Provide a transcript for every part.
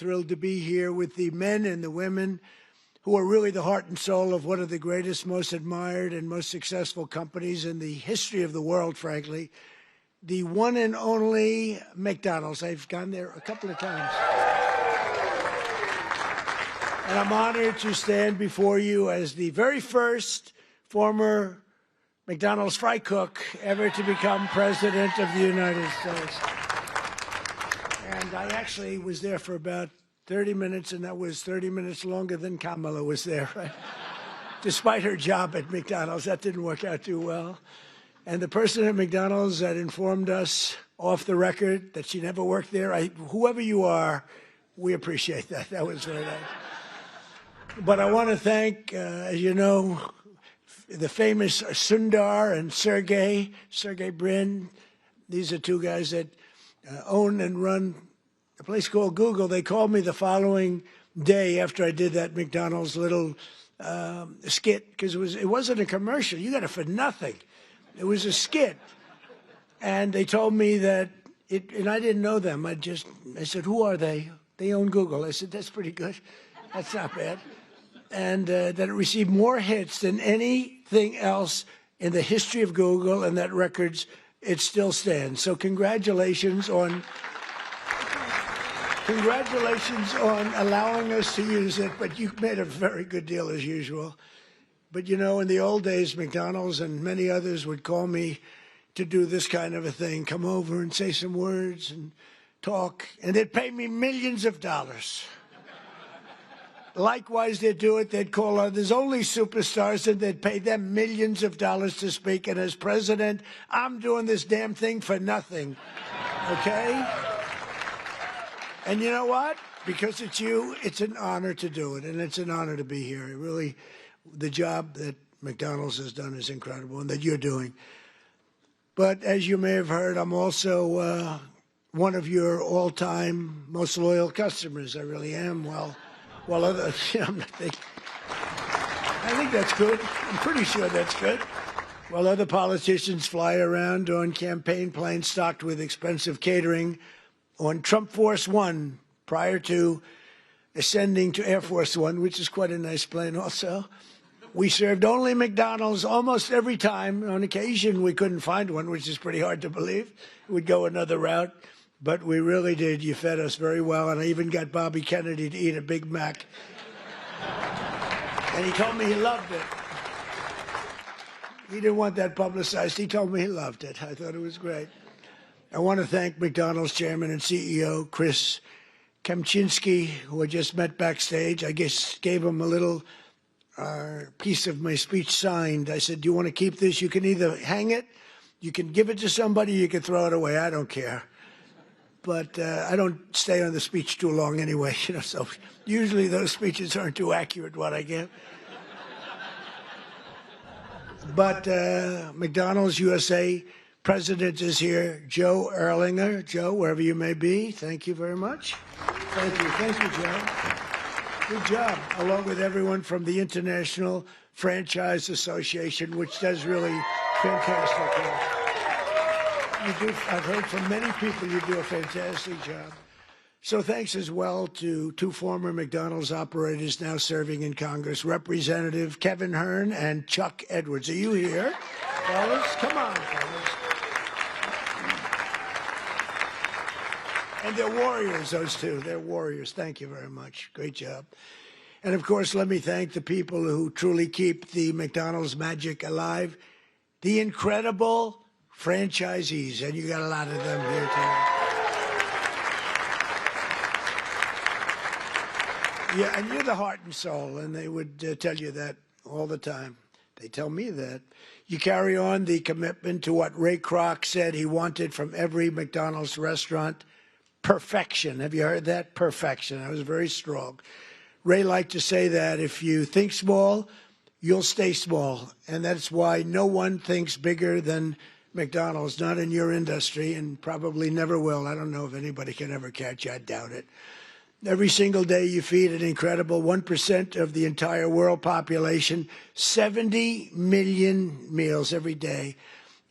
thrilled to be here with the men and the women who are really the heart and soul of one of the greatest, most admired, and most successful companies in the history of the world, frankly, the one and only McDonald's. I've gone there a couple of times. And I'm honored to stand before you as the very first former McDonald's fry cook ever to become president of the United States. And I actually was there for about 30 minutes, and that was 30 minutes longer than Kamala was there, right? Despite her job at McDonald's, that didn't work out too well. And the person at McDonald's that informed us off the record that she never worked there, whoever you are, we appreciate that. That was very nice. But I want to thank, as you know, the famous Sundar and Sergey Brin. These are two guys that own and run a place called Google. They called me the following day after I did that McDonald's little skit, because it wasn't a commercial. You got it for nothing. It was a skit. And they told me that, and I didn't know them. I said, who are they? They own Google. I said, that's pretty good. That's not bad. And that it received more hits than anything else in the history of Google, and that records, it still stands. So congratulations on allowing us to use it, but you made a very good deal as usual. But you know, in the old days, McDonald's and many others would call me to do this kind of a thing, come over and say some words and talk, and they'd pay me millions of dollars. Likewise, they'd do it. They'd call others, only superstars, and they'd pay them millions of dollars to speak. And as president, I'm doing this damn thing for nothing, okay? And you know what? Because it's you, it's an honor to do it, and it's an honor to be here. Really, the job that McDonald's has done is incredible, and that you're doing. But as you may have heard, I'm also one of your all-time most loyal customers. I really am. Well, I think that's good. I'm pretty sure that's good. While other politicians fly around on campaign planes stocked with expensive catering on Trump Force One prior to ascending to Air Force One, which is quite a nice plane also, we served only McDonald's almost every time. On occasion, we couldn't find one, which is pretty hard to believe. We'd go another route. But we really did. You fed us very well, and I even got Bobby Kennedy to eat a Big Mac. And he told me he loved it. He didn't want that publicized. He told me he loved it. I thought it was great. I want to thank McDonald's chairman and CEO, Chris Kempczinski, who I just met backstage. I guess gave him a little piece of my speech signed. I said, do you want to keep this? You can either hang it, you can give it to somebody, you can throw it away. I don't care. But I don't stay on the speech too long anyway, you know, so usually those speeches aren't too accurate, what I give. But McDonald's USA president is here, Joe Erlinger. Joe, wherever you may be, thank you very much. Thank you, Joe. Good job, along with everyone from the International Franchise Association, which does really fantastic work. I've heard from many people you do a fantastic job. So thanks as well to two former McDonald's operators now serving in Congress, Representative Kevin Hern and Chuck Edwards. Are you here, fellas? Come on, fellas. And they're warriors, those two. They're warriors. Thank you very much. Great job. And, of course, let me thank the people who truly keep the McDonald's magic alive, the incredible franchisees, and you got a lot of them here tonight. Yeah, and you're the heart and soul, and they would tell you that all the time. They tell me that. You carry on the commitment to what Ray Kroc said he wanted from every McDonald's restaurant, perfection. Have you heard that? Perfection. That was very strong. Ray liked to say that if you think small, you'll stay small, and that's why no one thinks bigger than McDonald's, not in your industry, and probably never will. I don't know if anybody can ever catch you. I doubt it. Every single day you feed an incredible 1% of the entire world population, 70 million meals every day.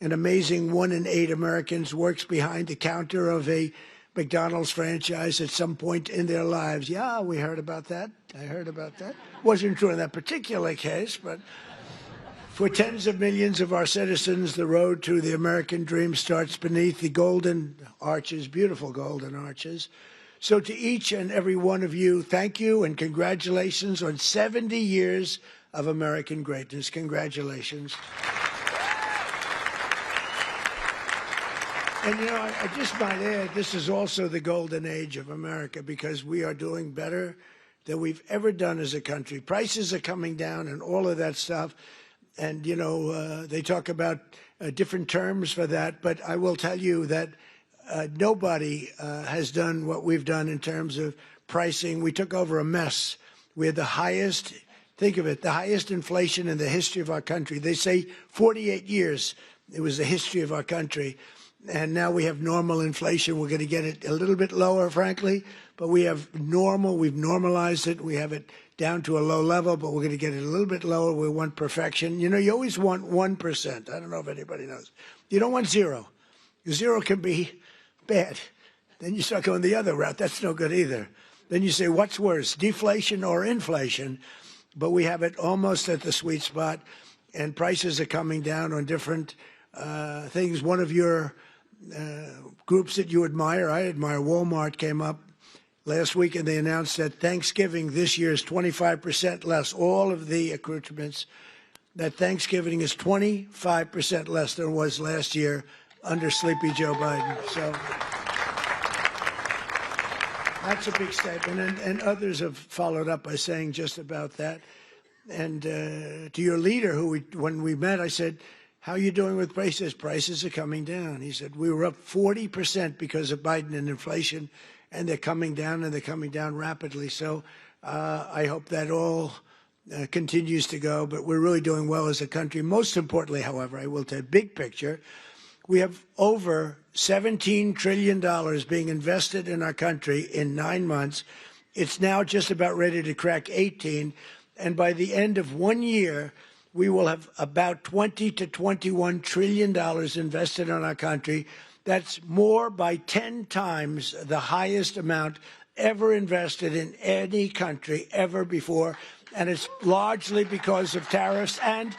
An amazing 1 in 8 Americans works behind the counter of a McDonald's franchise at some point in their lives. Yeah, we heard about that. I heard about that. Wasn't true in that particular case, but for tens of millions of our citizens, the road to the American dream starts beneath the golden arches, beautiful golden arches. So to each and every one of you, thank you and congratulations on 70 years of American greatness. Congratulations. And, you know, I just might add, this is also the golden age of America because we are doing better than we've ever done as a country. Prices are coming down and all of that stuff. And, you know, they talk about different terms for that. But I will tell you that nobody has done what we've done in terms of pricing. We took over a mess. We had the highest, think of it, the highest inflation in the history of our country. They say 48 years it was the history of our country. And now we have normal inflation. We're going to get it a little bit lower, frankly, but we have normal. We've normalized it. We have it down to a low level, but we're going to get it a little bit lower. We want perfection. You know, you always want 1%. I don't know if anybody knows. You don't want zero. Zero can be bad. Then you start going the other route. That's no good either. Then you say, what's worse, deflation or inflation? But we have it almost at the sweet spot, and prices are coming down on different things. One of your groups that you admire, I admire, Walmart, came up last week and they announced that Thanksgiving this year is 25% less. All of the accoutrements, that Thanksgiving is 25% less than it was last year under Sleepy Joe Biden. So that's a big statement. And others have followed up by saying just about that. And to your leader, who when we met, I said, how are you doing with prices? Prices are coming down. He said, we were up 40% because of Biden and inflation, and they're coming down, and they're coming down rapidly. So I hope that all continues to go, but we're really doing well as a country. Most importantly, however, I will tell you, big picture, we have over $17 trillion being invested in our country in 9 months. It's now just about ready to crack 18, and by the end of 1 year, we will have about $20 to $21 trillion invested in our country. That's more by 10 times the highest amount ever invested in any country ever before. And it's largely because of tariffs and,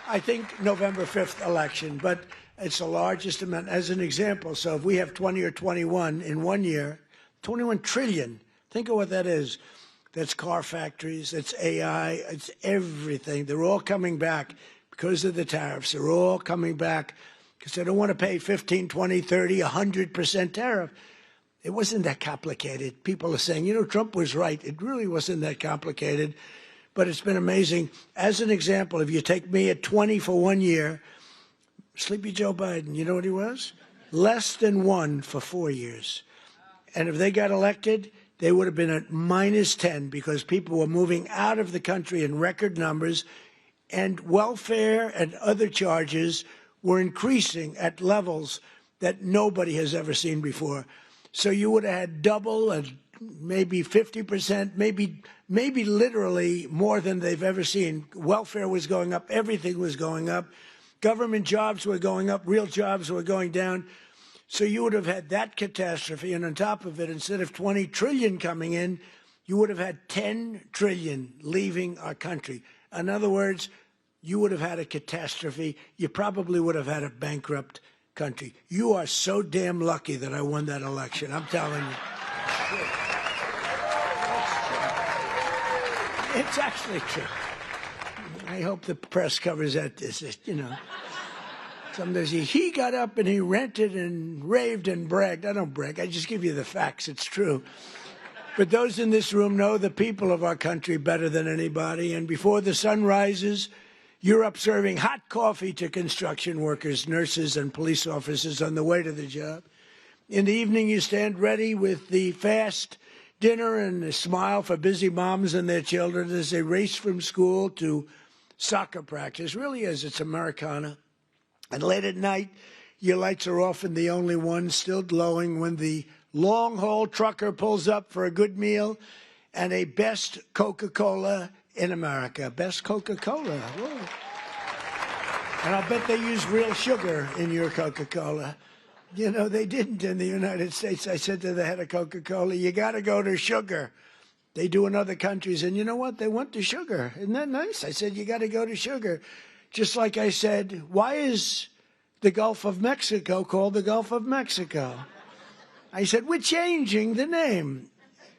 I think, November 5th election. But it's the largest amount. As an example, so if we have 20 or 21 in 1 year, 21 trillion, think of what that is. That's car factories, that's AI, it's everything. They're all coming back because of the tariffs. They're all coming back because they don't want to pay 15, 20, 30, 100% tariff. It wasn't that complicated. People are saying, you know, Trump was right. It really wasn't that complicated, but it's been amazing. As an example, if you take me at 20 for 1 year, Sleepy Joe Biden, you know what he was? Less than 1 for 4 years. And if they got elected, they would have been at minus 10 because people were moving out of the country in record numbers, and welfare and other charges were increasing at levels that nobody has ever seen before. So you would have had double and maybe 50%, maybe literally more than they've ever seen. Welfare was going up. Everything was going up. Government jobs were going up. Real jobs were going down. So you would have had that catastrophe, and on top of it, instead of 20 trillion coming in, you would have had 10 trillion leaving our country. In other words, you would have had a catastrophe. You probably would have had a bankrupt country. You are so damn lucky that I won that election. I'm telling you. It's actually true. I hope the press covers that, you know. Sometimes he got up and he ranted and raved and bragged. I don't brag. I just give you the facts. It's true. But those in this room know the people of our country better than anybody. And before the sun rises, you're up serving hot coffee to construction workers, nurses, and police officers on the way to the job. In the evening, you stand ready with the fast dinner and a smile for busy moms and their children as they race from school to soccer practice. Really is. It's Americana. And late at night, your lights are often the only ones still glowing when the long-haul trucker pulls up for a good meal and a best Coca-Cola in America. Best Coca-Cola. Whoa. And I'll bet they use real sugar in your Coca-Cola. You know, they didn't in the United States. I said to the head of Coca-Cola, you got to go to sugar. They do in other countries. And you know what? They went to sugar. Isn't that nice? I said, you got to go to sugar. Just like I said, why is the Gulf of Mexico called the Gulf of Mexico? I said, we're changing the name.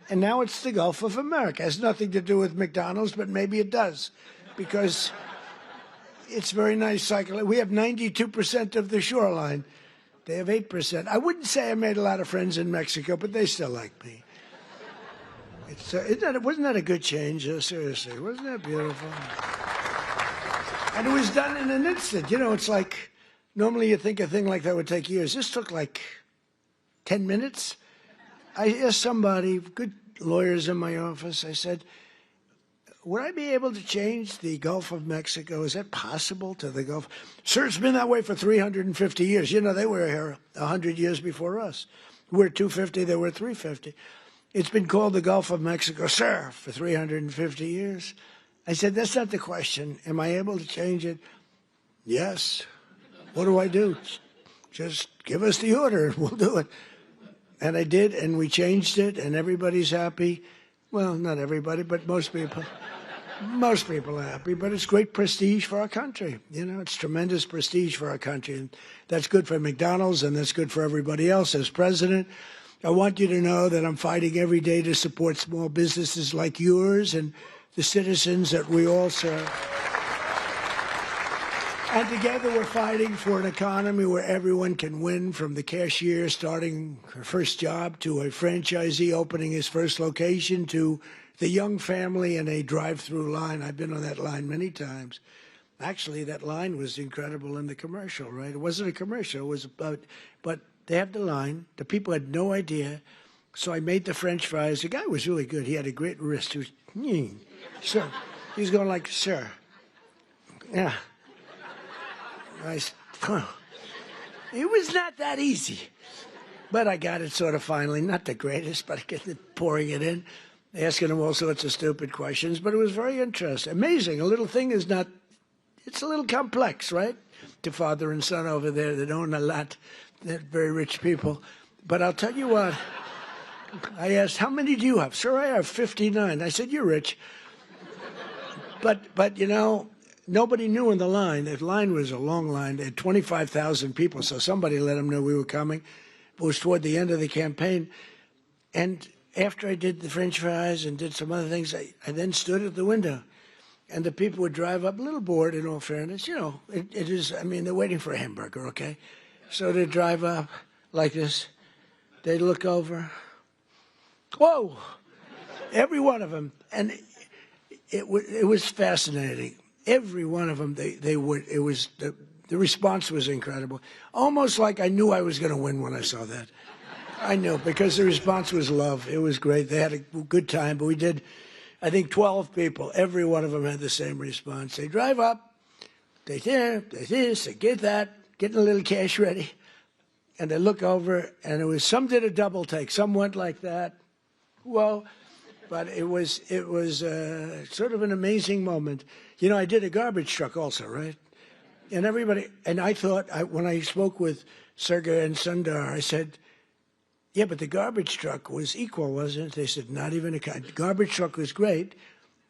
And now it's the Gulf of America. It has nothing to do with McDonald's, but maybe it does. Because it's very nice cycle. We have 92% of the shoreline. They have 8%. I wouldn't say I made a lot of friends in Mexico, but they still like me. Wasn't that a good change? Seriously, wasn't that beautiful? And it was done in an instant. You know, it's like, normally you think a thing like that would take years. This took like 10 minutes. I asked somebody, good lawyers in my office, I said, would I be able to change the Gulf of Mexico? Is that possible to the Gulf? Sir, it's been that way for 350 years. You know, they were here 100 years before us. We're 250, they were 350. It's been called the Gulf of Mexico, sir, for 350 years. I said, that's not the question. Am I able to change it? Yes. What do I do? Just give us the order and we'll do it. And I did, and we changed it, and everybody's happy. Well, not everybody, but most people. Most people are happy, but it's great prestige for our country. You know, it's tremendous prestige for our country. And that's good for McDonald's, and that's good for everybody else. As president, I want you to know that I'm fighting every day to support small businesses like yours and the citizens that we all serve. And together we're fighting for an economy where everyone can win, from the cashier starting her first job to a franchisee opening his first location to the young family in a drive-through line. I've been on that line many times. Actually, that line was incredible in the commercial, right? It wasn't a commercial. It was about, but they have the line. The people had no idea. So I made the French fries. The guy was really good. He had a great wrist. He was, sir. He was going like, sir. Yeah. It was not that easy. But I got it sort of finally. Not the greatest, but I get it, pouring it in, asking him all sorts of stupid questions. But it was very interesting. Amazing. A little thing is not, it's a little complex, right? To father and son over there that own a lot. They're very rich people. But I'll tell you what. I asked, how many do you have? Sir, I have 59. I said, you're rich. But you know, nobody knew in the line. The line was a long line. They had 25,000 people, so somebody let them know we were coming. It was toward the end of the campaign. And after I did the French fries and did some other things, I then stood at the window. And the people would drive up, a little bored, in all fairness. You know, it is, I mean, they're waiting for a hamburger, okay? So they'd drive up like this. They'd look over. Whoa! Every one of them. And it was fascinating. Every one of them, they would, it was, the response was incredible. Almost like I knew I was going to win when I saw that. I knew, because the response was love. It was great. They had a good time, but we did, I think, 12 people. Every one of them had the same response. They drive up, they this, they get that, getting a little cash ready, and they look over, and it was, some did a double take. Some went like that. Whoa. But it was sort of an amazing moment. You know, I did a garbage truck also, right? And everybody, and I thought, when I spoke with Sergey and Sundar, I said, yeah, but the garbage truck was equal, wasn't it? They said, not even a contest. Garbage truck was great,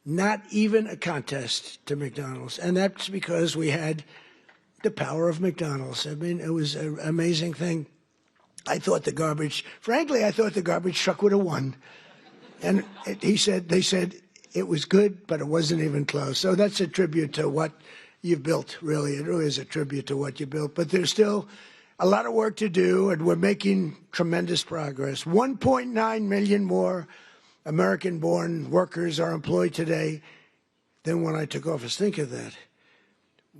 not even a contest to McDonald's. And that's because we had the power of McDonald's. I mean, it was an amazing thing. I thought the garbage truck would have won. And they said it was good, but it wasn't even close. So that's a tribute to what you've built, really. It really is a tribute to what you built. But there's still a lot of work to do, and we're making tremendous progress. 1.9 million more American-born workers are employed today than when I took office. Think of that.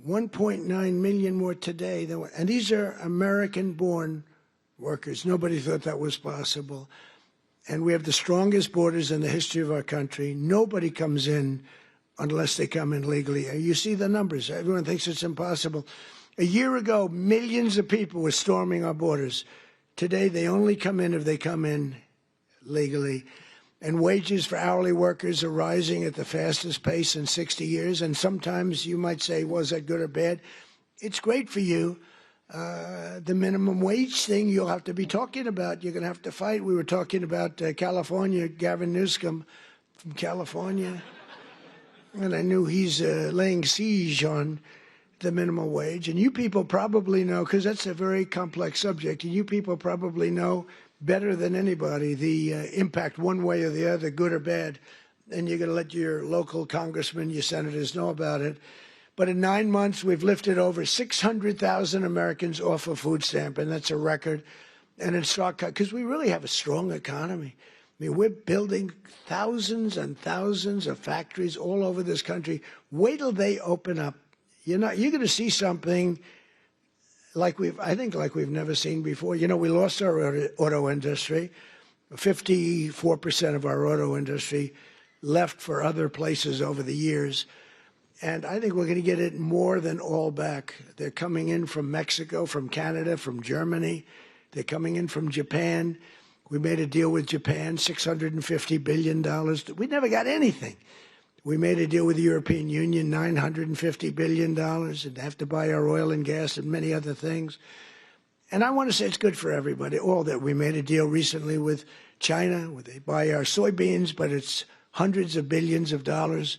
1.9 million more today than, and these are American-born workers. Nobody thought that was possible. And we have the strongest borders in the history of our country. Nobody comes in unless they come in legally. You see the numbers. Everyone thinks it's impossible. A year ago, millions of people were storming our borders. Today, they only come in if they come in legally. And wages for hourly workers are rising at the fastest pace in 60 years. And sometimes you might say, was that good or bad? It's great for you. The minimum wage thing you'll have to be talking about. You're going to have to fight. We were talking about California, Gavin Newsom from California. And I knew he's laying siege on the minimum wage. And you people probably know, because that's a very complex subject, and you people probably know better than anybody the impact one way or the other, good or bad. And you're going to let your local congressmen, your senators know about it. But in 9 months, we've lifted over 600,000 Americans off a food stamp, and that's a record. And in stark, because we really have a strong economy. I mean, we're building thousands and thousands of factories all over this country. Wait till they open up. You're going to see something like I think like we've never seen before. You know, we lost our auto industry. 54% of our auto industry left for other places over the years. And I think we're going to get it more than all back. They're coming in from Mexico, from Canada, from Germany. They're coming in from Japan. We made a deal with Japan, $650 billion. We never got anything. We made a deal with the European Union, $950 billion, and have to buy our oil and gas and many other things. And I want to say it's good for everybody. All that we made a deal recently with China, where they buy our soybeans, but it's hundreds of billions of dollars.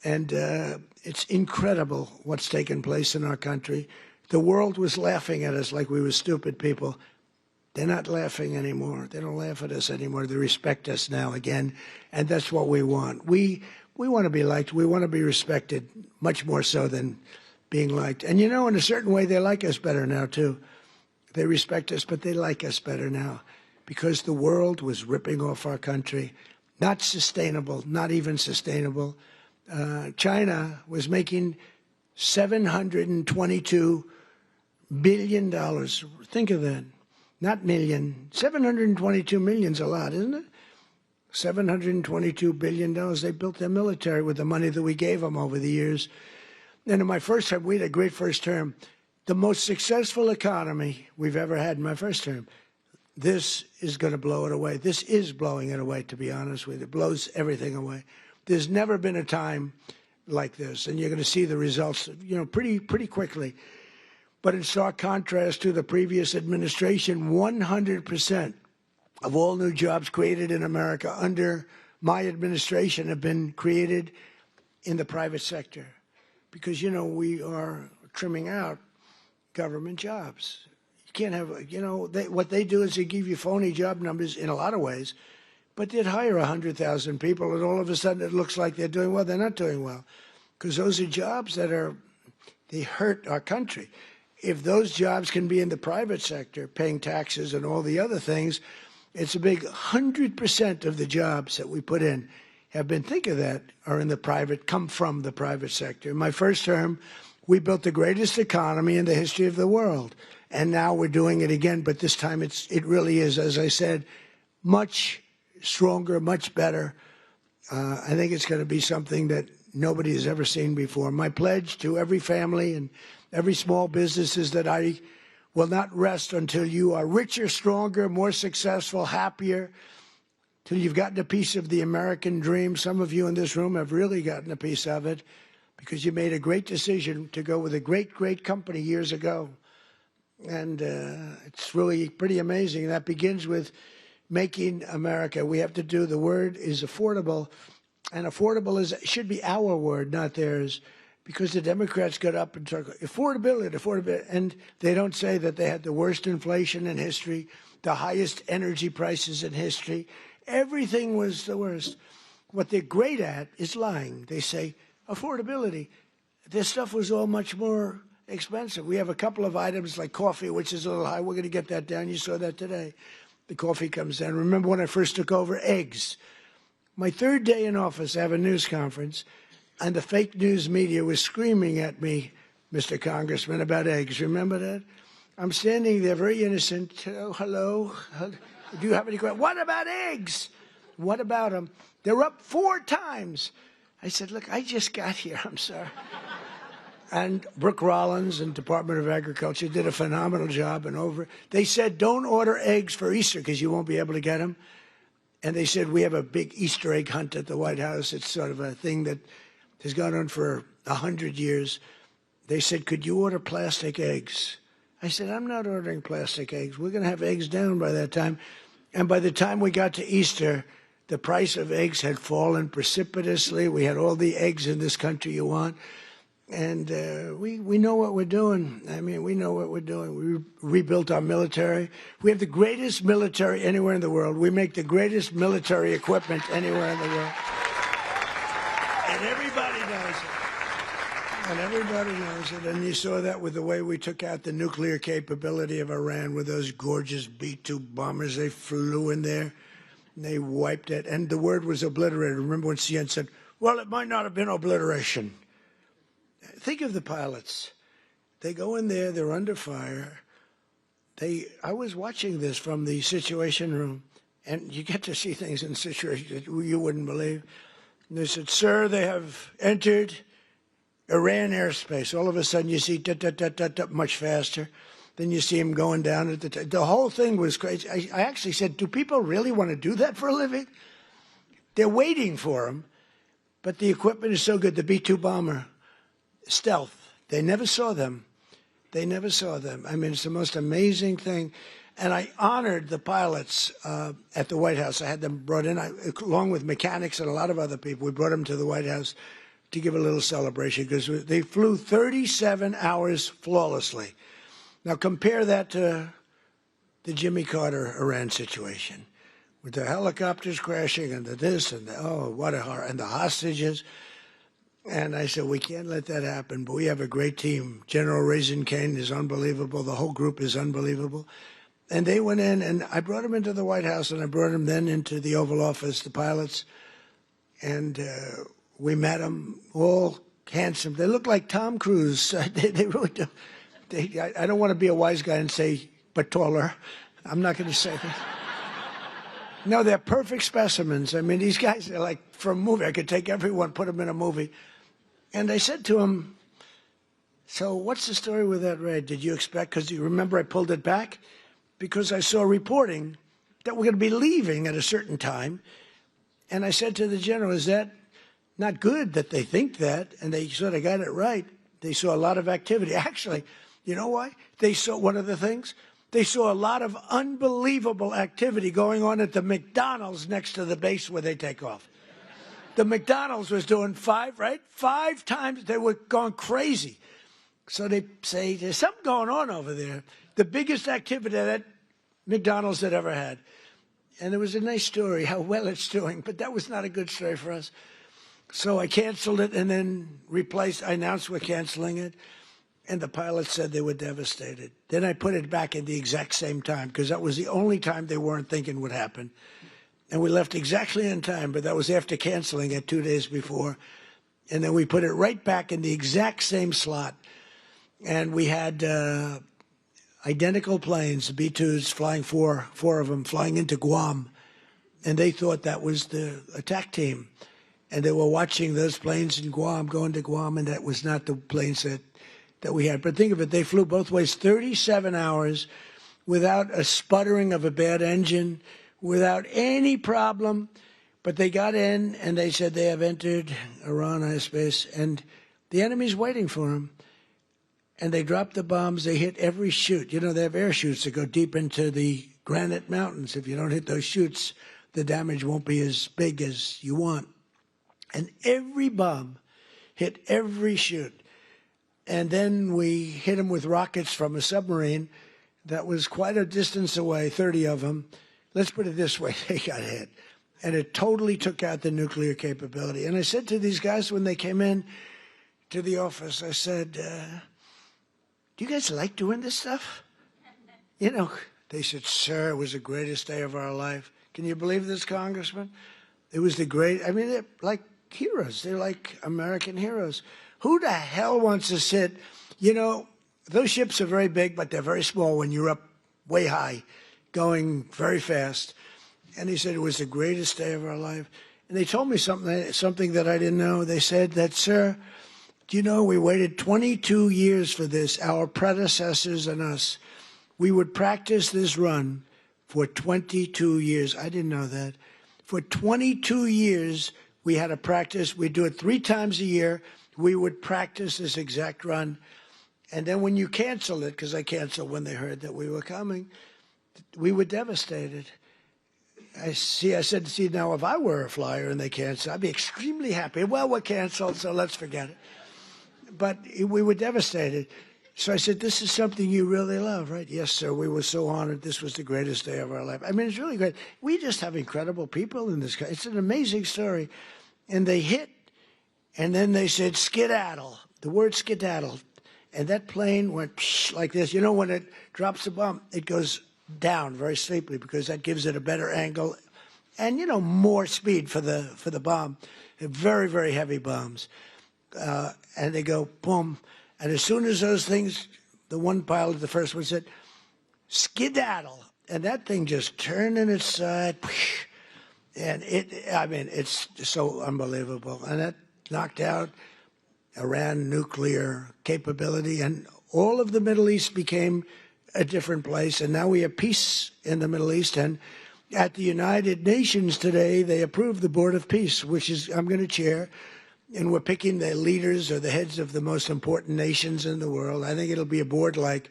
And it's incredible what's taken place in our country. The world was laughing at us like we were stupid people. They're not laughing anymore. They don't laugh at us anymore. They respect us now again, and that's what we want. We want to be liked. We want to be respected, much more so than being liked. And, you know, in a certain way, they like us better now, too. They respect us, but they like us better now because the world was ripping off our country. Not sustainable, not even sustainable. China was making $722 billion. Think of that. Not million. 722 million's a lot, isn't it? $722 billion. They built their military with the money that we gave them over the years. And in my first term, we had a great first term. The most successful economy we've ever had in my first term. This is going to blow it away. This is blowing it away, to be honest with you. It blows everything away. There's never been a time like this, and you're going to see the results, you know, pretty quickly. But in stark contrast to the previous administration, 100% of all new jobs created in America under my administration have been created in the private sector. Because, you know, we are trimming out government jobs. You can't have, you know, what they do is they give you phony job numbers in a lot of ways, but they'd hire 100,000 people, and all of a sudden it looks like they're doing well. They're not doing well, because those are jobs that they hurt our country. If those jobs can be in the private sector, paying taxes and all the other things, it's a big 100% of the jobs that we put in have been, think of that, are in the private, come from the private sector. In my first term, we built the greatest economy in the history of the world. And now we're doing it again, but this time it really is, as I said, much stronger, much better. I think it's going to be something that nobody has ever seen before. My pledge to every family and every small business is that I will not rest until you are richer, stronger, more successful, happier, till you've gotten a piece of the American dream. Some of you in this room have really gotten a piece of it because you made a great decision to go with a great, great company years ago. And it's really pretty amazing. That begins with making America. We have to do, the word is affordable, and affordable should be our word, not theirs. Because the Democrats got up and talked affordability, and they don't say that they had the worst inflation in history, the highest energy prices in history. Everything was the worst. What they're great at is lying. They say affordability. This stuff was all much more expensive. We have a couple of items like coffee, which is a little high. We're going to get that down. You saw that today. The coffee comes down. Remember when I first took over? Eggs. My third day in office, I have a news conference. And the fake news media was screaming at me, Mr. Congressman, about eggs. Remember that? I'm standing there very innocent. Oh, hello. Do you have any questions? What about eggs? What about them? They're up 4 times. I said, look, I just got here. I'm sorry. And Brooke Rollins and Department of Agriculture did a phenomenal job. And they said, don't order eggs for Easter because you won't be able to get them. And they said, we have a big Easter egg hunt at the White House. It's sort of a thing that has gone on for 100 years. They said, could you order plastic eggs? I said, I'm not ordering plastic eggs. We're going to have eggs down by that time. And by the time we got to Easter, the price of eggs had fallen precipitously. We had all the eggs in this country you want. And we know what we're doing. I mean, we know what we're doing. We rebuilt our military. We have the greatest military anywhere in the world. We make the greatest military equipment anywhere in the world. And everybody knows it. And everybody knows it. And you saw that with the way we took out the nuclear capability of Iran with those gorgeous B-2 bombers. They flew in there and they wiped it. And the word was obliterated. Remember when CNN said, well, it might not have been obliteration. Think of the pilots. They go in there, they're under fire. I was watching this from the Situation Room, and you get to see things in situations that you wouldn't believe. And they said, sir, they have entered Iran airspace. All of a sudden you see much faster. Then you see them going down at the whole thing was crazy. I actually said, do people really want to do that for a living? They're waiting for them, but the equipment is so good. The B-2 bomber, stealth. They never saw them. They never saw them. I mean, it's the most amazing thing. And I honored the pilots at the White House. I had them brought in, along with mechanics and a lot of other people. We brought them to the White House to give a little celebration because they flew 37 hours flawlessly. Now compare that to the Jimmy Carter Iran situation with the helicopters crashing and the this and the, oh, what a horror, and the hostages. And I said, we can't let that happen, but we have a great team. General Raisin Kane is unbelievable. The whole group is unbelievable. And they went in, and I brought them into the White House, and I brought them then into the Oval Office, the pilots. And we met them, all handsome. They look like Tom Cruise. They really do. I don't want to be a wise guy and say, but taller. I'm not going to say that. No, they're perfect specimens. I mean, these guys are like from a movie. I could take everyone, put them in a movie. And I said to him, so what's the story with that raid? Did you expect, because you remember I pulled it back? Because I saw reporting that we're going to be leaving at a certain time. And I said to the general, is that not good that they think that? And they sort of got it right. They saw a lot of activity. Actually, you know why? They saw one of the things. They saw a lot of unbelievable activity going on at the McDonald's next to the base where they take off. The McDonald's was doing 5 times. They were going crazy. So they say, there's something going on over there. The biggest activity that McDonald's had ever had. And it was a nice story, how well it's doing. But that was not a good story for us. So I canceled it and then replaced. I announced we're canceling it. And the pilots said they were devastated. Then I put it back at the exact same time because that was the only time they weren't thinking would happen. And we left exactly in time, but that was after canceling it 2 days before. And then we put it right back in the exact same slot. And we had identical planes, B-2s, flying four of them, flying into Guam. And they thought that was the attack team. And they were watching those planes in Guam, going to Guam, and that was not the planes that we had. But think of it, they flew both ways 37 hours without a sputtering of a bad engine, without any problem. But they got in and they said they have entered Iran airspace and the enemy's waiting for them. And they dropped the bombs. They hit every chute. You know, they have air chutes that go deep into the granite mountains. If you don't hit those chutes, the damage won't be as big as you want. And every bomb hit every chute. And then we hit them with rockets from a submarine that was quite a distance away, 30 of them. Let's put it this way, they got hit. And it totally took out the nuclear capability. And I said to these guys when they came in to the office, I said, do you guys like doing this stuff? You know, they said, sir, it was the greatest day of our life. Can you believe this, Congressman? It was the great, I mean, they're like heroes. They're like American heroes. Who the hell wants to sit, you know, those ships are very big, but they're very small when you're up way high, going very fast. And he said it was the greatest day of our life. And they told me something that I didn't know. They said that, sir, do you know, we waited 22 years for this, our predecessors and us. We would practice this run for 22 years. I didn't know that. For 22 years, we had to practice. We'd do it 3 times a year. We would practice this exact run. And then when you cancel it, because I canceled when they heard that we were coming, we were devastated. I said, see, now if I were a flyer and they canceled, I'd be extremely happy. Well, we're canceled, so let's forget it. But we were devastated. So I said, this is something you really love, right? Yes, sir. We were so honored. This was the greatest day of our life. I mean, it's really great. We just have incredible people in this country. It's an amazing story. And they hit, and then they said, skedaddle, the word skedaddle. And that plane went like this. You know, when it drops the bomb, it goes down very steeply because that gives it a better angle and, you know, more speed for the bomb. Very, very heavy bombs. And they go, boom. And as soon as those things, the one pilot, the first one said, skedaddle. And that thing just turned in its side. And it's so unbelievable. And that knocked out Iran nuclear capability. And all of the Middle East became a different place. And now we have peace in the Middle East. And at the United Nations today, they approved the Board of Peace, which is I'm going to chair. And we're picking the leaders or the heads of the most important nations in the world. I think it'll be a board like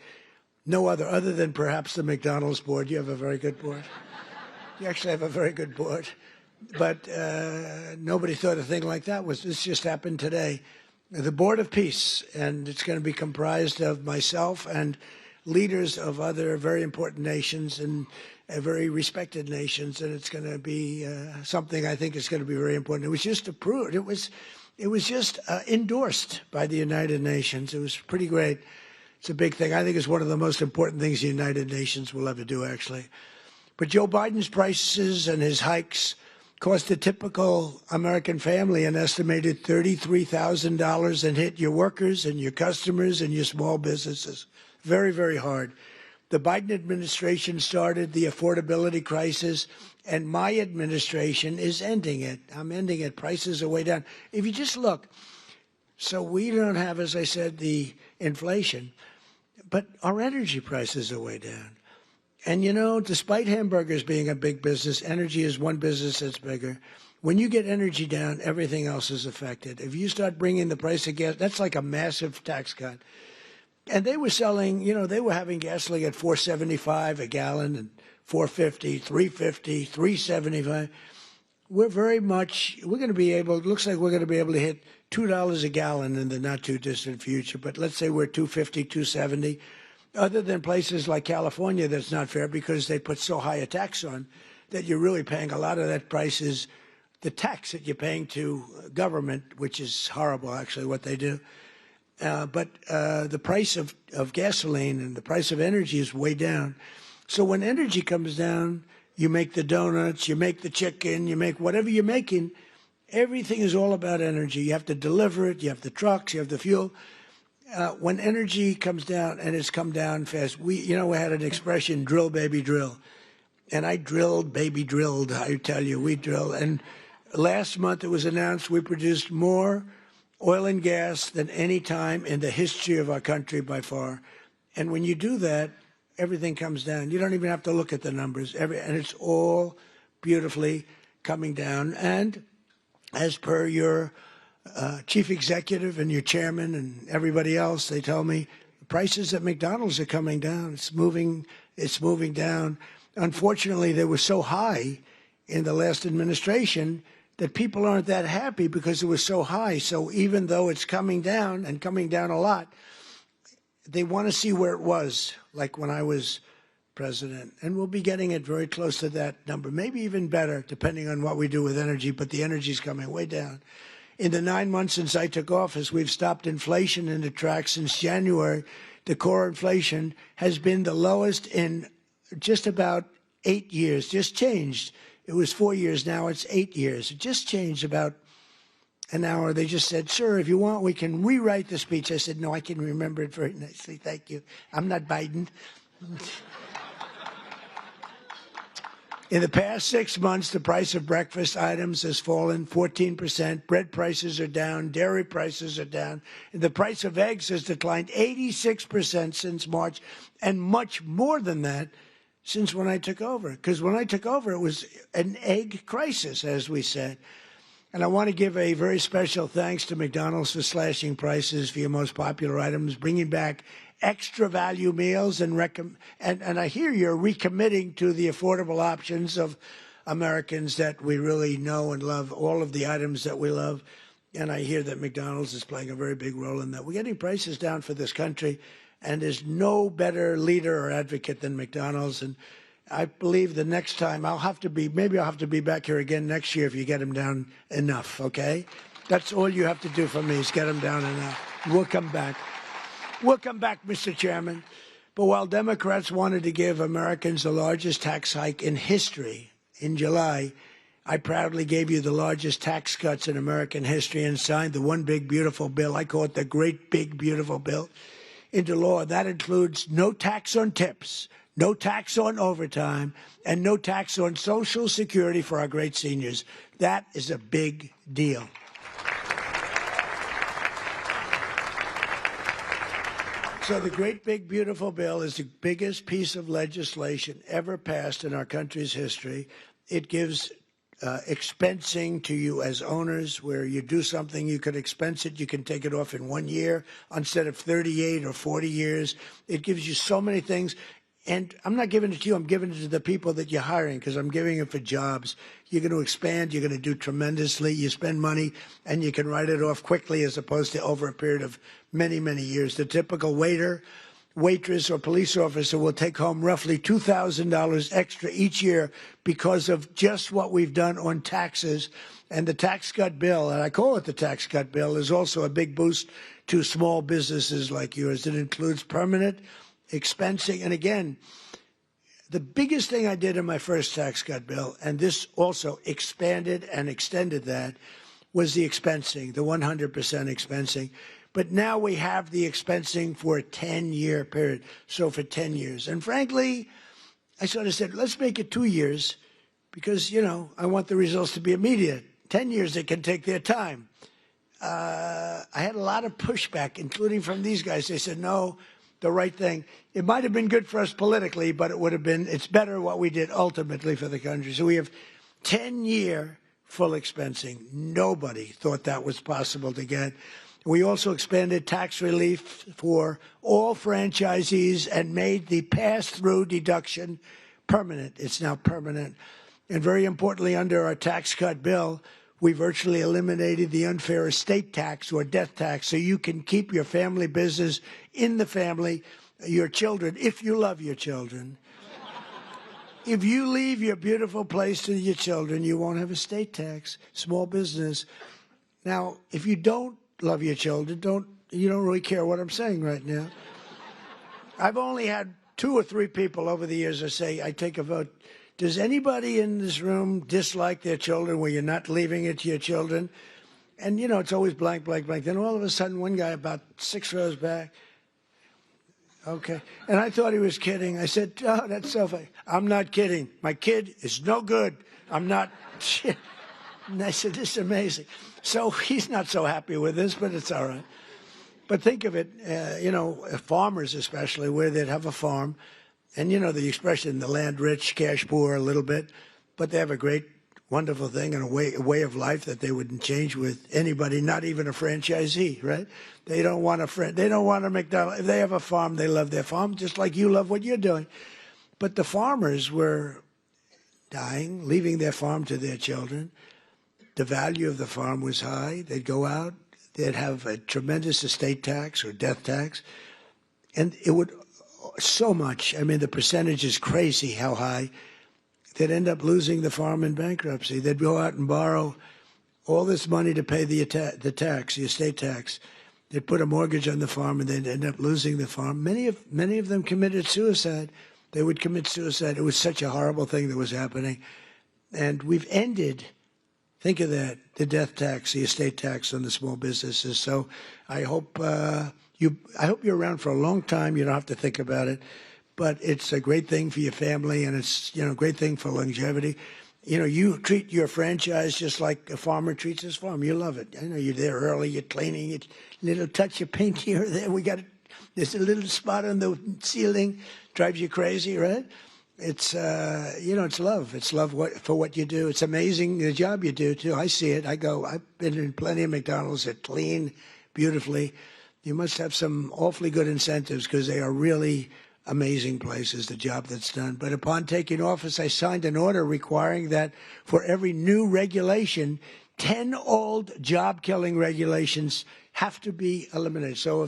no other than perhaps the McDonald's board. You have a very good board. You actually have a very good board. But nobody thought a thing like that was. This just happened today. The Board of Peace, and it's going to be comprised of myself and leaders of other very important nations and very respected nations, and it's going to be something I think is going to be very important. It was just approved. It was just endorsed by the United Nations. It was pretty great. It's a big thing. I think it's one of the most important things the United Nations will ever do, actually. But Joe Biden's prices and his hikes cost a typical American family an estimated $33,000 and hit your workers and your customers and your small businesses. Very, very hard. The Biden administration started the affordability crisis, and my administration is ending it. I'm ending it. Prices are way down. If you just look, so we don't have, as I said, the inflation, but our energy prices are way down. And, you know, despite hamburgers being a big business, energy is one business that's bigger. When you get energy down, everything else is affected. If you start bringing the price of gas, that's like a massive tax cut. And they were selling, you know, they were having gasoline at $4.75 a gallon and $4.50, $3.50, $3.75. We're going to be able, it looks like we're going to be able to hit $2 a gallon in the not too distant future. But let's say we're $2.50, $2.70. Other than places like California, that's not fair because they put so high a tax on that you're really paying a lot of that price is the tax that you're paying to government, which is horrible, actually, what they do. But the price of gasoline and the price of energy is way down. So when energy comes down, you make the donuts, you make the chicken, you make whatever you're making. Everything is all about energy. You have to deliver it. You have the trucks. You have the fuel. When energy comes down, and it's come down fast, we had an expression, drill, baby, drill. And I drilled, baby, drilled. I tell you, we drilled. And last month it was announced we produced more oil and gas than any time in the history of our country by far. And when you do that, everything comes down. You don't even have to look at the numbers. And it's all beautifully coming down. And as per your chief executive and your chairman and everybody else, they tell me the prices at McDonald's are coming down. It's moving down. Unfortunately, they were so high in the last administration that people aren't that happy because it was so high. So even though it's coming down and coming down a lot, they want to see where it was, like when I was president. And we'll be getting it very close to that number, maybe even better, depending on what we do with energy. But the energy is coming way down. In the 9 months since I took office, we've stopped inflation in the tracks. Since January, the core inflation has been the lowest in just about 8 years, just changed. It was 4 years, now it's 8 years. It just changed about an hour. They just said, sir, if you want, we can rewrite the speech. I said, no, I can remember it very nicely. Thank you. I'm not Biden. In the past 6 months, the price of breakfast items has fallen 14%. Bread prices are down. Dairy prices are down. And the price of eggs has declined 86% since March, and much more than that since when I took over. Because when I took over, it was an egg crisis, as we said. And I want to give a very special thanks to McDonald's for slashing prices for your most popular items, bringing back extra value meals, and I hear you're recommitting to the affordable options of Americans that we really know and love, all of the items that we love. And I hear that McDonald's is playing a very big role in that. We're getting prices down for this country, and there's no better leader or advocate than McDonald's. And I believe the next time maybe I'll have to be back here again next year if you get them down enough, okay? That's all you have to do for me is get them down enough. We'll come back. We'll come back, Mr. Chairman. But while Democrats wanted to give Americans the largest tax hike in history in July, I proudly gave you the largest tax cuts in American history and signed the one big beautiful bill, I call it the great big beautiful bill, into law. That includes no tax on tips, no tax on overtime, and no tax on Social Security for our great seniors. That is a big deal. So the great big beautiful bill is the biggest piece of legislation ever passed in our country's history. It gives expensing to you as owners, where you do something, you can expense it, you can take it off in 1 year instead of 38 or 40 years. It gives you so many things. And I'm not giving it to you, I'm giving it to the people that you're hiring, because I'm giving it for jobs. You're going to expand, you're going to do tremendously, you spend money, and you can write it off quickly as opposed to over a period of many, many years. The typical waiter, waitress, or police officer will take home roughly $2,000 extra each year because of just what we've done on taxes. And the tax cut bill, and I call it the tax cut bill, is also a big boost to small businesses like yours. It includes permanent expensing. And again, the biggest thing I did in my first tax cut bill, and this also expanded and extended that, was the expensing, the 100% expensing. But now we have the expensing for a 10-year period, so for 10 years. And frankly, I sort of said, let's make it 2 years because, you know, I want the results to be immediate. 10 years, they can take their time. I had a lot of pushback, including from these guys. They said, no, the right thing. It might have been good for us politically, but it's better what we did ultimately for the country. So we have 10-year full expensing. Nobody thought that was possible to get. We also expanded tax relief for all franchisees and made the pass-through deduction permanent. It's now permanent. And very importantly, under our tax cut bill, we virtually eliminated the unfair estate tax or death tax, so you can keep your family business in the family, your children, if you love your children. If you leave your beautiful place to your children, you won't have estate tax, small business. Now, if you don't love your children, you don't really care what I'm saying right now. I've only had 2 or 3 people over the years that say, I take a vote. Does anybody in this room dislike their children where you're not leaving it to your children? And, you know, it's always blank, blank, blank. Then all of a sudden, one guy about 6 rows back, okay. And I thought he was kidding. I said, oh, that's so funny. I'm not kidding. My kid is no good. I'm not. And I said, this is amazing. So he's not so happy with this, but it's all right. But think of it, you know, farmers especially, where they'd have a farm. And, you know, the expression, the land rich, cash poor a little bit. But they have a great, wonderful thing and a way of life that they wouldn't change with anybody, not even a franchisee, right? They don't want they don't want a McDonald's. If they have a farm, they love their farm, just like you love what you're doing. But the farmers were dying, leaving their farm to their children. The value of the farm was high. They'd go out. They'd have a tremendous estate tax or death tax. And it would so much. I mean, the percentage is crazy how high. They'd end up losing the farm in bankruptcy. They'd go out and borrow all this money to pay the tax, the estate tax. They'd put a mortgage on the farm, and they'd end up losing the farm. Many of them committed suicide. They would commit suicide. It was such a horrible thing that was happening. And we've ended, think of that, the death tax, the estate tax on the small businesses. So I hope you're around for a long time. You don't have to think about it. But it's a great thing for your family, and it's, you know, a great thing for longevity. You know, you treat your franchise just like a farmer treats his farm. You love it. I know you're there early, you're cleaning it, little touch of paint here or there. There's a little spot on the ceiling, drives you crazy, right? It's, it's love. It's love for what you do. It's amazing the job you do, too. I see it. I've been in plenty of McDonald's that clean beautifully. You must have some awfully good incentives because they are really amazing places, the job that's done. But upon taking office, I signed an order requiring that for every new regulation, 10 old job-killing regulations have to be eliminated. So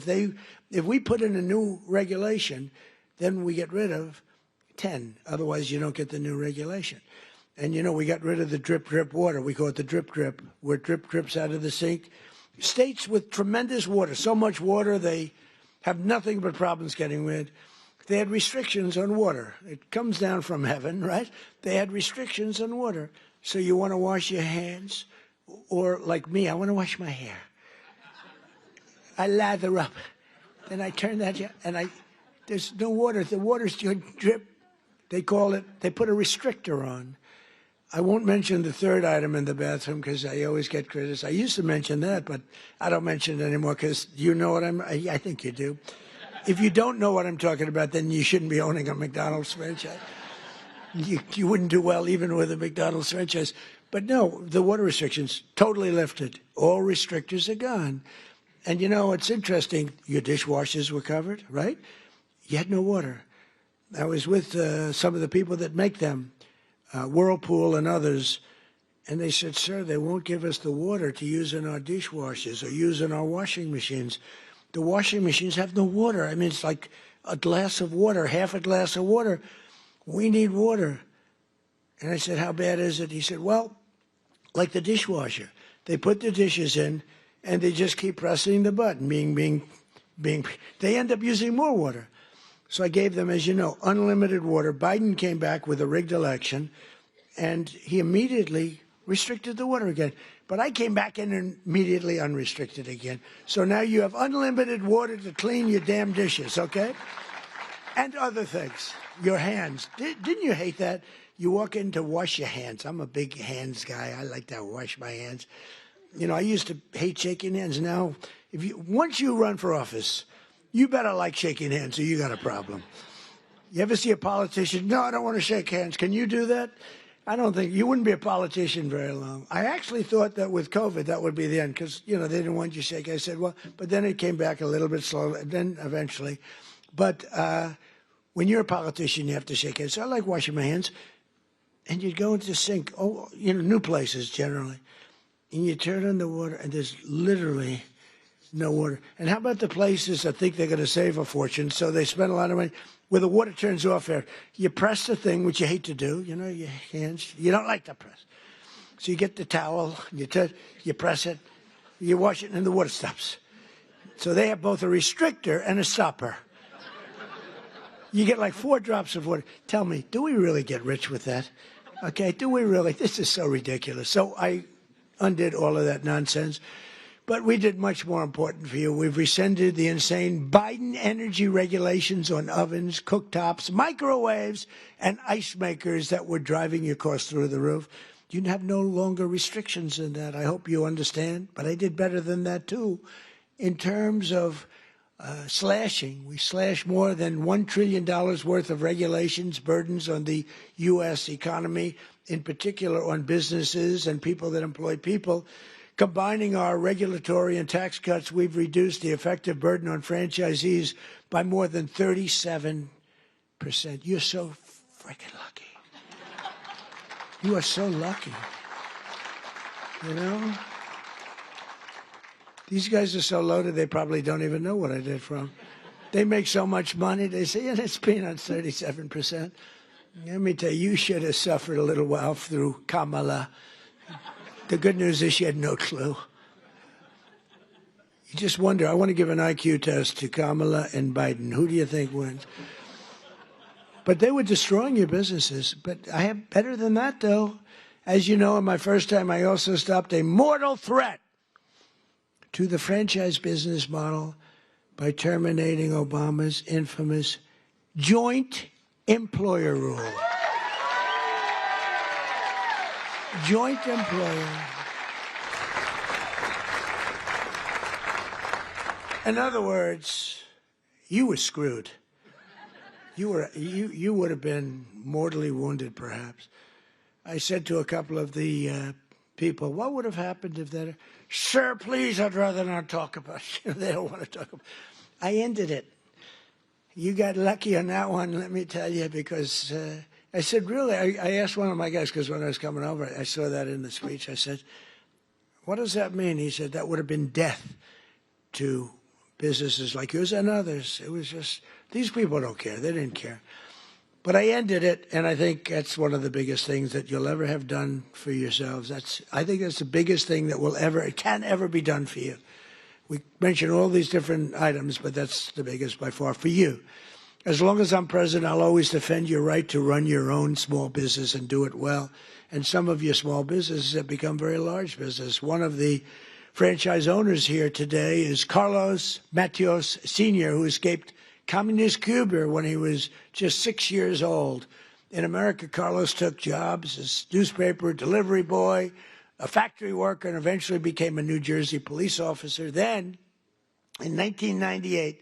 if we put in a new regulation, then we get rid of 10. Otherwise, you don't get the new regulation. And, we got rid of the drip, drip water. We call it the drip, drip, where drip drips out of the sink. States with tremendous water, so much water, they have nothing but problems getting rid. They had restrictions on water. It comes down from heaven, right? They had restrictions on water. So you want to wash your hands, or like me, I want to wash my hair. I lather up. Then I turn that, and there's no water. The water's drip. They put a restrictor on. I won't mention the third item in the bathroom because I always get criticized. I used to mention that, but I don't mention it anymore because you know what I think you do. If you don't know what I'm talking about, then you shouldn't be owning a McDonald's franchise. You wouldn't do well even with a McDonald's franchise. But no, the water restrictions totally lifted. All restrictors are gone. And it's interesting. Your dishwashers were covered, right? You had no water. I was with some of the people that make them, Whirlpool and others, and they said, sir, they won't give us the water to use in our dishwashers or use in our washing machines. The washing machines have no water. I mean, it's like a glass of water, half a glass of water. We need water. And I said, how bad is it? He said, well, like the dishwasher. They put the dishes in, and they just keep pressing the button, they end up using more water. So I gave them, as you know, unlimited water. Biden came back with a rigged election, and he immediately restricted the water again. But I came back in and immediately unrestricted again. So now you have unlimited water to clean your damn dishes, okay? And other things. Your hands. Didn't you hate that? You walk in to wash your hands. I'm a big hands guy. I like to wash my hands. I used to hate shaking hands. Now, once you run for office, you better like shaking hands or you got a problem. You ever see a politician? No, I don't want to shake hands. Can you do that? I don't think you wouldn't be a politician very long. I actually thought that with COVID, that would be the end because, they didn't want you to shake. I said, well, but then it came back a little bit slow, and then eventually. But when you're a politician, you have to shake hands. So I like washing my hands. And you'd go into the sink, new places generally, and you turn on the water, and there's literally no water. And how about the places that think they're going to save a fortune, so they spend a lot of money, where the water turns off there. You press the thing, which you hate to do, your hands, you don't like to press. So you get the towel, you press it, you wash it, and the water stops. So they have both a restrictor and a stopper. You get like 4 drops of water. Tell me, do we really get rich with that? Okay, do we really? This is so ridiculous. So I undid all of that nonsense. But we did much more important for you. We've rescinded the insane Biden energy regulations on ovens, cooktops, microwaves, and ice makers that were driving your costs through the roof. You have no longer restrictions in that. I hope you understand. But I did better than that, too. In terms of slashing, we slashed more than $1 trillion worth of regulations, burdens on the U.S. economy, in particular on businesses and people that employ people. Combining our regulatory and tax cuts, we've reduced the effective burden on franchisees by more than 37%. You're so freaking lucky. You are so lucky. These guys are so loaded, they probably don't even know what I did for them. They make so much money, they say, yeah, it's peanuts, 37%. Let me tell you, you should have suffered a little while through Kamala. The good news is she had no clue. You just wonder, I want to give an IQ test to Kamala and Biden. Who do you think wins? But they were destroying your businesses. But I have better than that, though. As you know, in my first time, I also stopped a mortal threat to the franchise business model by terminating Obama's infamous joint employer rule. Joint employer. In other words, you were screwed. You would have been mortally wounded, perhaps. I said to a couple of the people, what would have happened if that? Sir, please, I'd rather not talk about it. They don't want to talk about it. I ended it. You got lucky on that one, let me tell you, because I said, really, I asked one of my guys, because when I was coming over, I saw that in the speech. I said, what does that mean? He said, that would have been death to businesses like yours and others. It was just, these people don't care. They didn't care. But I ended it, and I think that's one of the biggest things that you'll ever have done for yourselves. I think that's the biggest thing that it can ever be done for you. We mentioned all these different items, but that's the biggest by far for you. As long as I'm president, I'll always defend your right to run your own small business and do it well. And some of your small businesses have become very large business. One of the franchise owners here today is Carlos Matios Sr., who escaped communist Cuba when he was just 6 years old. In America, Carlos took jobs as newspaper delivery boy, a factory worker, and eventually became a New Jersey police officer. Then, in 1998,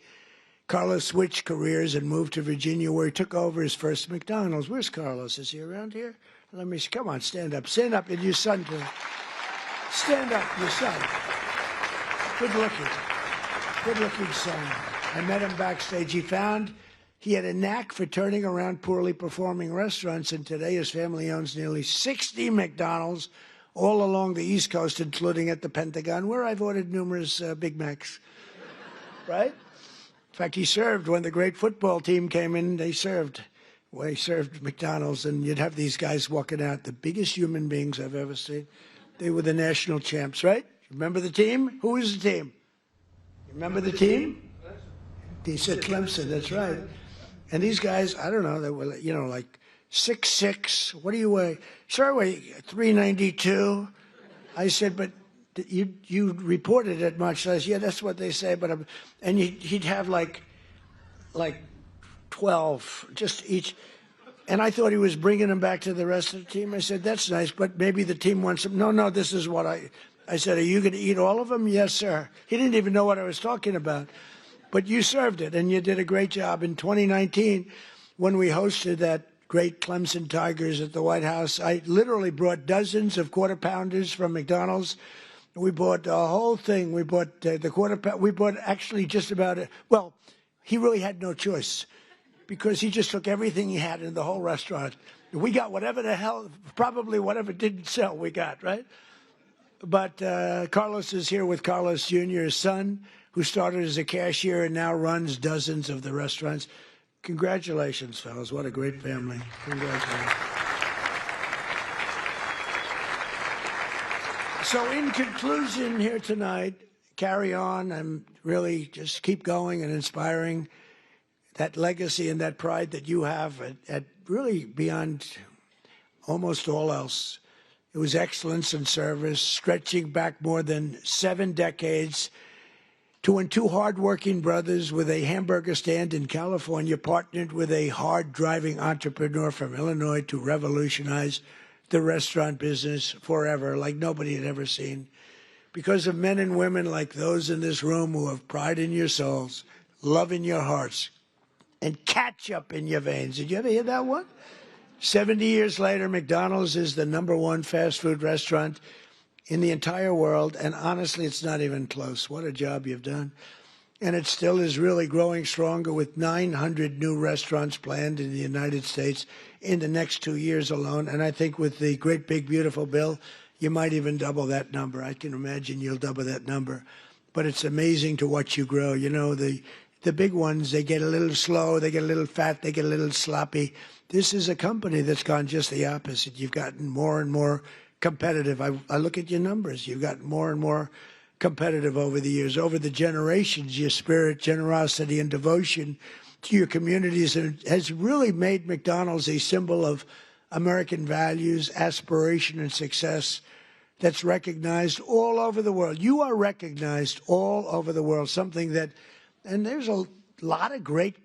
Carlos switched careers and moved to Virginia, where he took over his first McDonald's. Where's Carlos? Is he around here? Let me see. Come on, stand up. Stand up, and your son too. Stand up, your son. Good looking son. I met him backstage. He had a knack for turning around poorly performing restaurants, and today his family owns nearly 60 McDonald's all along the East Coast, including at the Pentagon, where I've ordered numerous Big Macs. Right? In fact, he served when the great football team came in. They served McDonald's, and you'd have these guys walking out, the biggest human beings I've ever seen. They were the national champs, right? Remember the team? Who was the team? Remember the team? He said Clemson, that's right. And these guys, I don't know, they were, like 6'6". What do you weigh? Sir, I weigh 392. I said, but you reported it much less. Yeah, that's what they say. But and he'd have like 12, just each. And I thought he was bringing them back to the rest of the team. I said, that's nice, but maybe the team wants them. No, this is what I said, are you going to eat all of them? Yes, sir. He didn't even know what I was talking about. But you served it, and you did a great job. In 2019, when we hosted that great Clemson Tigers at the White House, I literally brought dozens of quarter pounders from McDonald's. We bought the whole thing. We bought the quarter pound. We bought actually just about it. Well, he really had no choice because he just took everything he had in the whole restaurant. We got whatever the hell, probably whatever didn't sell, we got, right? But Carlos is here with Carlos Jr., his son, who started as a cashier and now runs dozens of the restaurants. Congratulations, fellas. What a great family. Congratulations. So in conclusion here tonight, carry on and really just keep going and inspiring that legacy and that pride that you have at really beyond almost all else. It was excellence in service, stretching back more than 7 decades to when 2 hardworking brothers with a hamburger stand in California partnered with a hard-driving entrepreneur from Illinois to revolutionize the restaurant business forever, like nobody had ever seen. Because of men and women like those in this room who have pride in your souls, love in your hearts, and ketchup in your veins. Did you ever hear that one? 70 years later, McDonald's is the #1 fast food restaurant in the entire world, and honestly, it's not even close. What a job you've done. And it still is really growing stronger with 900 new restaurants planned in the United States in the next 2 years alone. And I think with the great, big, beautiful bill, you might even double that number. I can imagine you'll double that number. But it's amazing to watch you grow. You know, the big ones, they get a little slow, they get a little fat, they get a little sloppy. This is a company that's gone just the opposite. You've gotten more and more competitive. I look at your numbers. You've gotten more and more competitive over the years, over the generations. Your spirit, generosity, and devotion to your communities has really made McDonald's a symbol of American values, aspiration, and success that's recognized all over the world. You are recognized all over the world, something that, and there's a lot of great,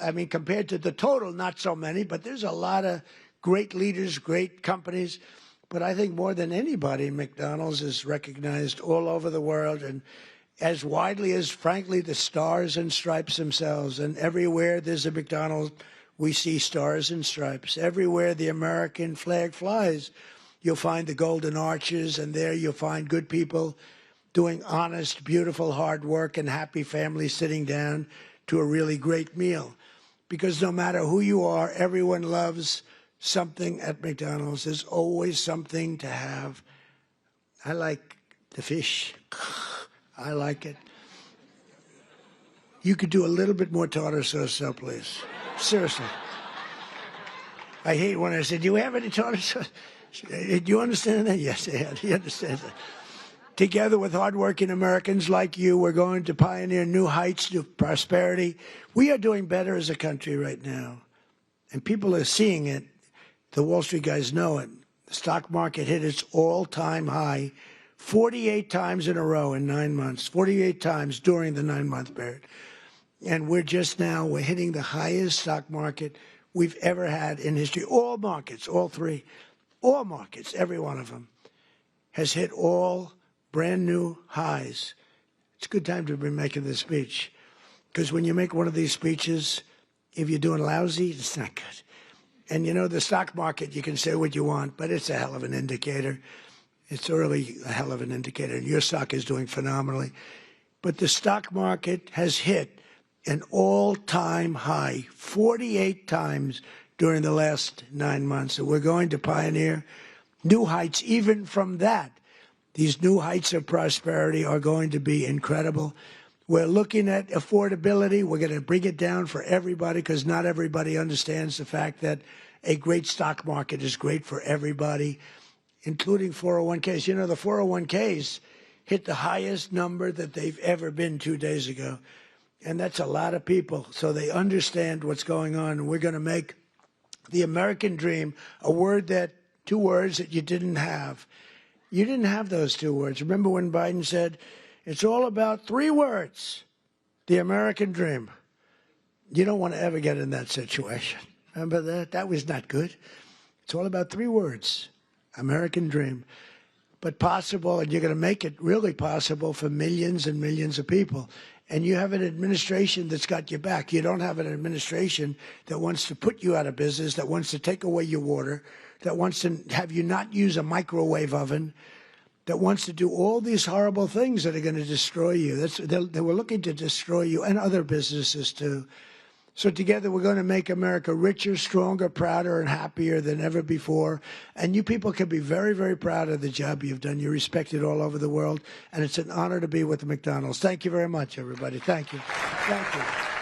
I mean, compared to the total, not so many, but there's a lot of great leaders, great companies. But I think more than anybody, McDonald's is recognized all over the world and as widely as, frankly, the stars and stripes themselves. And everywhere there's a McDonald's we see stars and stripes. Everywhere the American flag flies, you'll find the golden arches, and there you'll find good people doing honest, beautiful, hard work, and happy families sitting down to a really great meal. Because no matter who you are, everyone loves something at McDonald's. There's always something to have. I like the fish. I like it. You could do a little bit more tartar sauce, though, please. Seriously. I hate when I say, do you have any tartar sauce? Do you understand that? Yes, he understands that. Together with hardworking Americans like you, we're going to pioneer new heights, new prosperity. We are doing better as a country right now, and people are seeing it. The Wall Street guys know it. The stock market hit its all-time high 48 times in a row in 9 months, 48 times during the 9-month period. And we're hitting the highest stock market we've ever had in history. All markets, all three, all markets, every one of them, has hit all brand new highs. It's a good time to be making this speech, because when you make one of these speeches, if you're doing lousy, it's not good. And you know, the stock market, you can say what you want, but it's a hell of an indicator. It's really a hell of an indicator. And your stock is doing phenomenally. But the stock market has hit an all-time high 48 times during the last 9 months. And we're going to pioneer new heights even from that. These new heights of prosperity are going to be incredible. We're looking at affordability. We're going to bring it down for everybody, because not everybody understands the fact that a great stock market is great for everybody, including 401ks. You know, the 401ks hit the highest number that they've ever been 2 days ago. And that's a lot of people. So they understand what's going on. We're going to make the American dream two words that you didn't have. You didn't have those 2 words. Remember when Biden said, it's all about 3 words, the American dream? You don't want to ever get in that situation. Remember that? That was not good. It's all about 3 words, American dream. But possible, and you're going to make it really possible for millions and millions of people. And you have an administration that's got your back. You don't have an administration that wants to put you out of business, that wants to take away your water, that wants to have you not use a microwave oven, that wants to do all these horrible things that are going to destroy you. They were looking to destroy you and other businesses too. So together we're going to make America richer, stronger, prouder, and happier than ever before. And you people can be very, very proud of the job you've done. You're respected all over the world, and it's an honor to be with the McDonald's. Thank you very much, everybody. Thank you. Thank you.